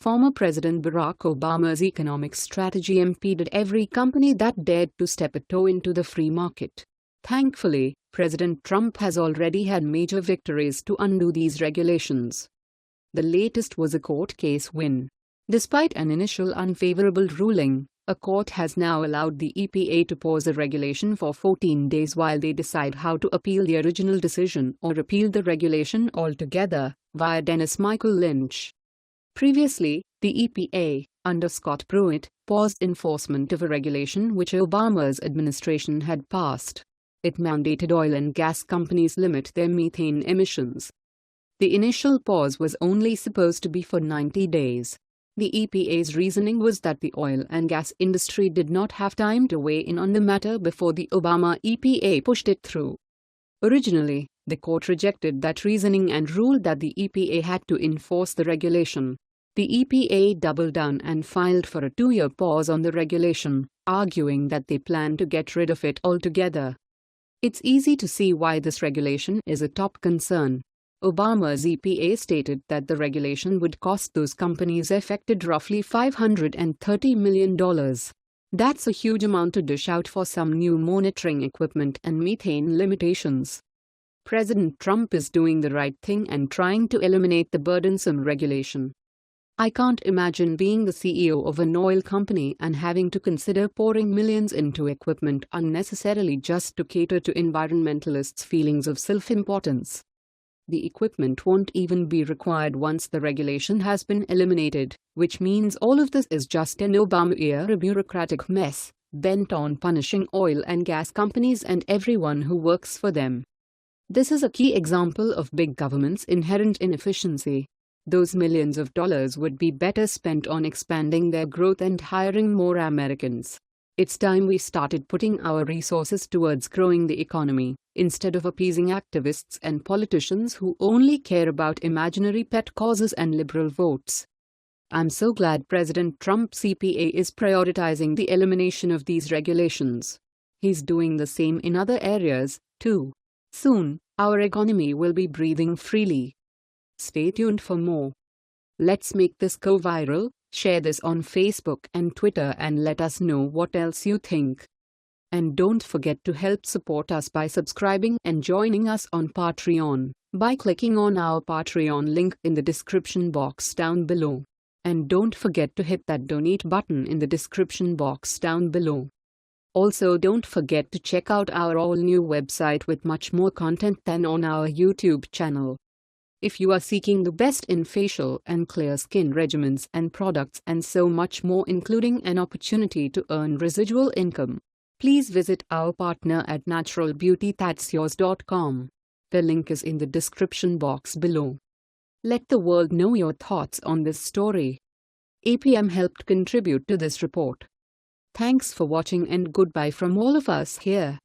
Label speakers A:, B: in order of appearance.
A: former President Barack Obama's economic strategy impeded every company that dared to step a toe into the free market. Thankfully, President Trump has already had major victories to undo these regulations. The latest was a court case win. Despite an initial unfavorable ruling, a court has now allowed the EPA to pause a regulation for 14 days while they decide how to appeal the original decision or repeal the regulation altogether, via Dennis Michael Lynch. Previously, the EPA, under Scott Pruitt, paused enforcement of a regulation which Obama's administration had passed. It mandated oil and gas companies limit their methane emissions. The initial pause was only supposed to be for 90 days. The EPA's reasoning was that the oil and gas industry did not have time to weigh in on the matter before the Obama EPA pushed it through. Originally, the court rejected that reasoning and ruled that the EPA had to enforce the regulation. The EPA doubled down and filed for a 2-year pause on the regulation, arguing that they plan to get rid of it altogether. It's easy to see why this regulation is a top concern. Obama's EPA stated that the regulation would cost those companies affected roughly $530 million. That's a huge amount to dish out for some new monitoring equipment and methane limitations. President Trump is doing the right thing and trying to eliminate the burdensome regulation. I can't imagine being the CEO of an oil company and having to consider pouring millions into equipment unnecessarily just to cater to environmentalists' feelings of self-importance. The equipment won't even be required once the regulation has been eliminated, which means all of this is just an Obama-era bureaucratic mess, bent on punishing oil and gas companies and everyone who works for them. This is a key example of big government's inherent inefficiency. Those millions of dollars would be better spent on expanding their growth and hiring more Americans. It's time we started putting our resources towards growing the economy, instead of appeasing activists and politicians who only care about imaginary pet causes and liberal votes. I'm so glad President Trump's EPA is prioritizing the elimination of these regulations. He's doing the same in other areas, too. Soon, our economy will be breathing freely. Stay tuned for more. Let's make this go viral. Share this on Facebook and Twitter and let us know what else you think. And don't forget to help support us by subscribing and joining us on Patreon by clicking on our Patreon link in the description box down below. And don't forget to hit that donate button in the description box down below. Also, don't forget to check out our all-new website with much more content than on our YouTube channel. If you are seeking the best in facial and clear skin regimens and products and so much more, including an opportunity to earn residual income, please visit our partner at naturalbeautythat'syours.com. The link is in the description box below. Let the world know your thoughts on this story. APM helped contribute to this report. Thanks for watching and goodbye from all of us here.